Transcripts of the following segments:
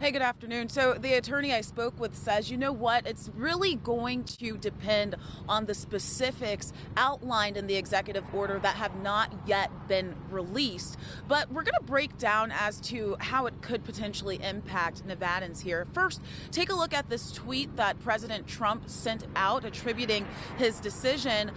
Hey, good afternoon. So the attorney I spoke with says, you know what, it's really going to depend on the specifics outlined in the executive order that have not yet been released. But we're going to break down as to how it could potentially impact Nevadans here. First, take a look at this tweet that President Trump sent out attributing his decision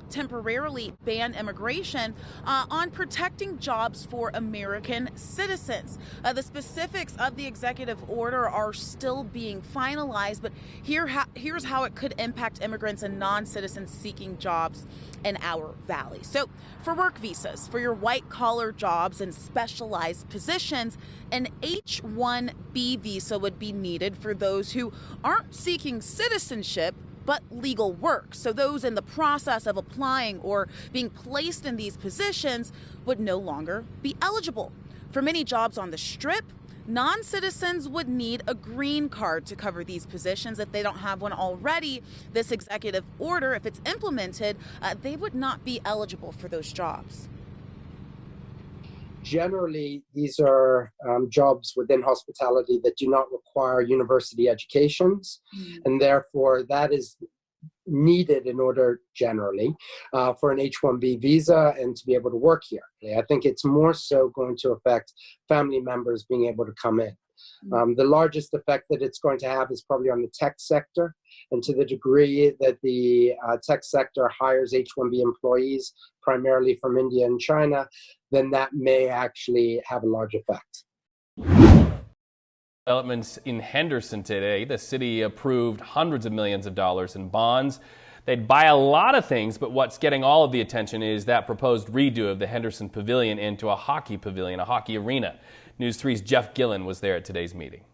temporarily ban immigration on protecting jobs for American citizens. The specifics of the executive order are still being finalized, but here's how it could impact immigrants and non-citizens seeking jobs in our valley. So for work visas, for your white-collar jobs and specialized positions, an H-1B visa would be needed for those who aren't seeking citizenship but legal work. So those in the process of applying or being placed in these positions would no longer be eligible. For many jobs on the Strip, non-citizens would need a green card to cover these positions. If they don't have one already, this executive order, if it's implemented, they would not be eligible for those jobs. Generally, these are jobs within hospitality that do not require university educations, and therefore that is needed in order generally for an H-1B visa and to be able to work here. I think it's more so going to affect family members being able to come in. The largest effect that it's going to have is probably on the tech sector, and to the degree that the tech sector hires H-1B employees primarily from India and China, then that may actually have a large effect. Developments in Henderson today. The city approved hundreds of millions of dollars in bonds. They'd buy a lot of things, but what's getting all of the attention is that proposed redo of the Henderson Pavilion into a hockey pavilion, a hockey arena. News 3's Jeff Gillen was there at today's meeting.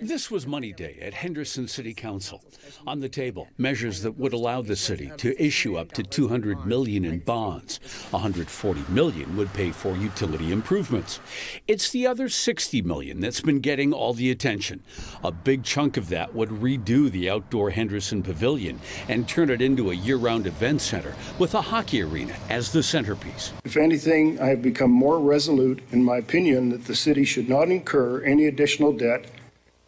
This was Money Day at Henderson City Council. On the table, measures that would allow the city to issue up to $200 million in bonds. $140 million would pay for utility improvements. It's the other $60 million that's been getting all the attention. A big chunk of that would redo the outdoor Henderson Pavilion and turn it into a year-round event center with a hockey arena as the centerpiece. If anything, I have become more resolute in my opinion that the city should not incur any additional debt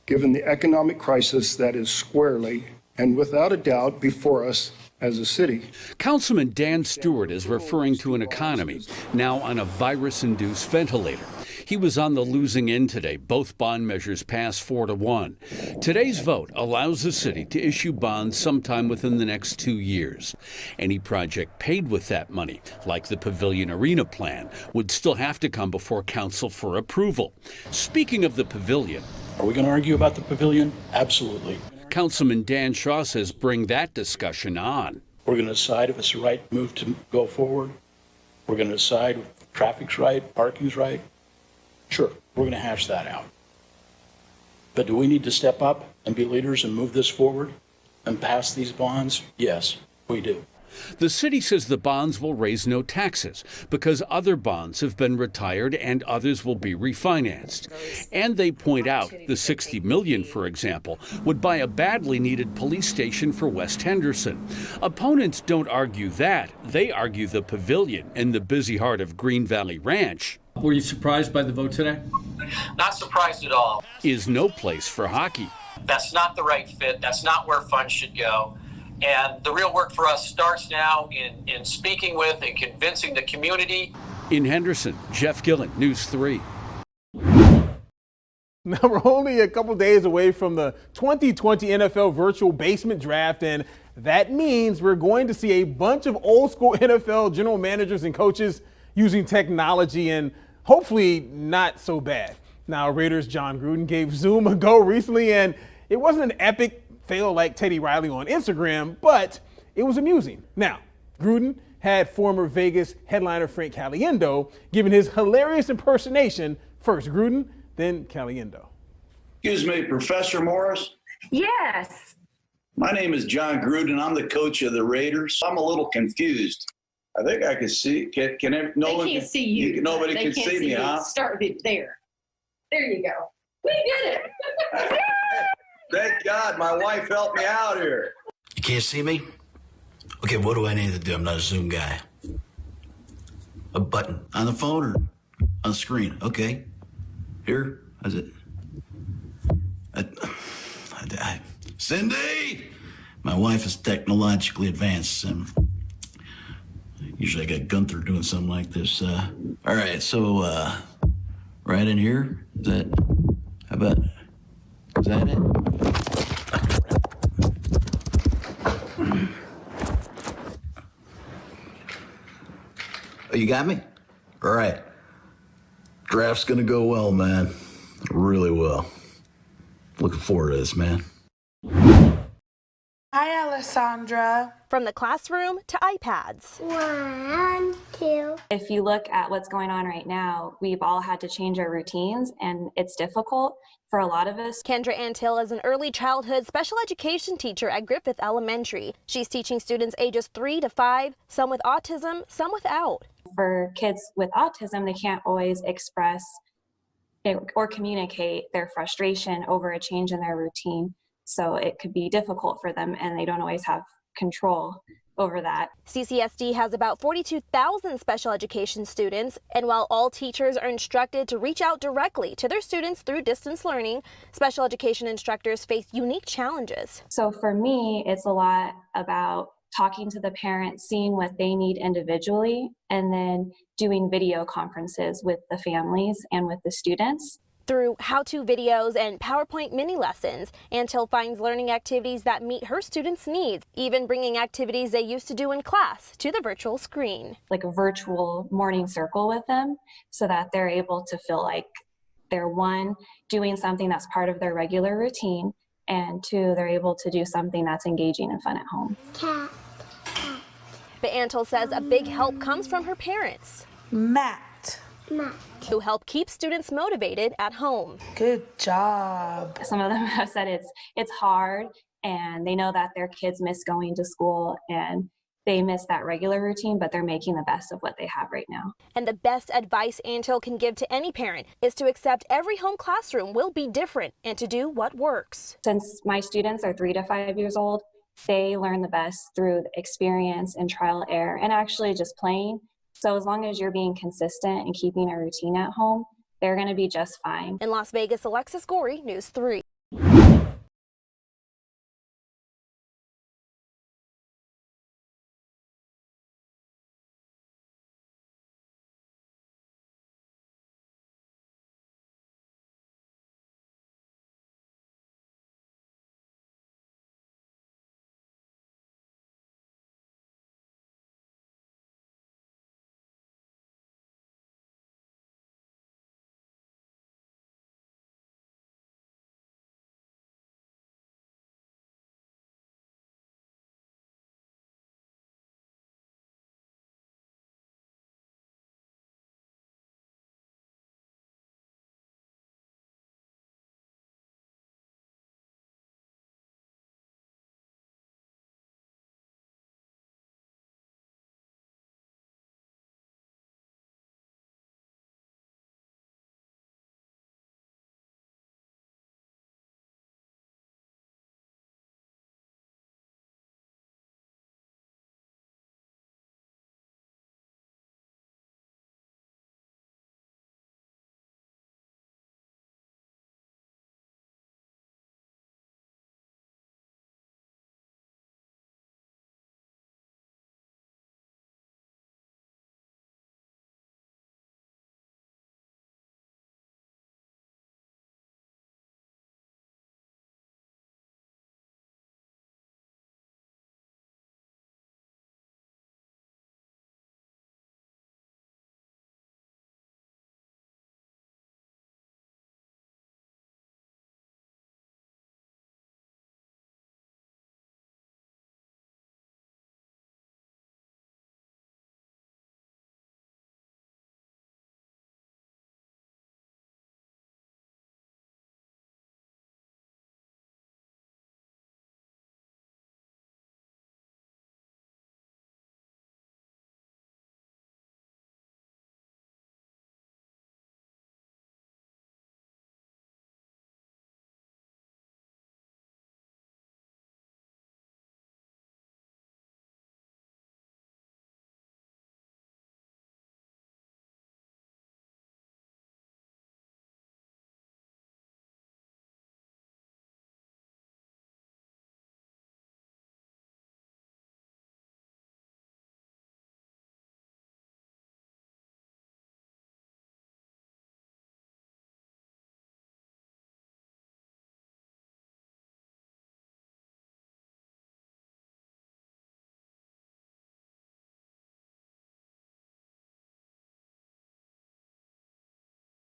given the economic crisis that is squarely and without a doubt before us as a city. Councilman Dan Stewart is referring to an economy now on a virus-induced ventilator. He was on the losing end today. Both bond measures passed 4-1. Today's vote allows the city to issue bonds sometime within the next 2 years. Any project paid with that money, like the Pavilion Arena plan, would still have to come before council for approval. Speaking of the pavilion, are we going to argue about the pavilion? Absolutely. Councilman Dan Shaw says bring that discussion on. We're going to decide if it's the right move to go forward. We're going to decide if traffic's right, parking's right. Sure, we're going to hash that out. But do we need to step up and be leaders and move this forward and pass these bonds? Yes, we do. The city says the bonds will raise no taxes because other bonds have been retired and others will be refinanced. And they point out the $60 million, for example, would buy a badly needed police station for West Henderson. Opponents don't argue that. They argue the pavilion in the busy heart of Green Valley Ranch. Were you surprised by the vote today? Not surprised at all. Is no place for hockey. That's not the right fit. That's not where funds should go. And the real work for us starts now in speaking with and convincing the community. In Henderson, Jeff Gillen, News 3. Now we're only a couple days away from the 2020 NFL virtual basement draft, and that means we're going to see a bunch of old school NFL general managers and coaches using technology, and hopefully not so bad. Now Raiders' Jon Gruden gave Zoom a go recently, and it wasn't an epic fail like Teddy Riley on Instagram, but it was amusing. Now, Gruden had former Vegas headliner Frank Caliendo giving his hilarious impersonation, first Gruden, then Caliendo. Excuse me, Professor Morris? Yes. My name is John Gruden. I'm the coach of the Raiders. I'm a little confused. I think I can see. Can no one can't see you. Nobody can see me, huh? Start it there. There you go. We did it. Thank God, my wife helped me out here. You can't see me? Okay, what do I need to do? I'm not a Zoom guy. A button on the phone or On the screen, okay. Here, how's it? Cindy! My wife is technologically advanced. Usually I got Gunther doing something like this. All right, so right in here, is that, how about, is that it? Oh, you got me? All right. Draft's gonna go well, man. Really well. Looking forward to this, man. Hi, Alessandra. From the classroom to iPads. 1, 2. If you look at what's going on right now, we've all had to change our routines, and it's difficult for a lot of us. Kendra Antill is an early childhood special education teacher at Griffith Elementary. She's teaching students ages 3 to 5, some with autism, some without. For kids with autism, they can't always express or communicate their frustration over a change in their routine. So it could be difficult for them, and they don't always have control over that. CCSD has about 42,000 special education students, and while all teachers are instructed to reach out directly to their students through distance learning, special education instructors face unique challenges. So for me, it's a lot about talking to the parents, seeing what they need individually, and then doing video conferences with the families and with the students. Through how-to videos and PowerPoint mini lessons, Antill finds learning activities that meet her students' needs, even bringing activities they used to do in class to the virtual screen. Like a virtual morning circle with them so that they're able to feel like they're, 1, doing something that's part of their regular routine, and 2, they're able to do something that's engaging and fun at home. But Antill says a big help comes from her parents. Matt. Who help keep students motivated at home. Good job. Some of them have said it's hard, and they know that their kids miss going to school and they miss that regular routine, but they're making the best of what they have right now. And the best advice Antill can give to any parent is to accept every home classroom will be different and to do what works. Since my students are 3 to 5 years old, they learn the best through experience and trial and error and actually just playing. So as long as you're being consistent and keeping a routine at home, they're going to be just fine. In Las Vegas, Alexis Gorey, News 3.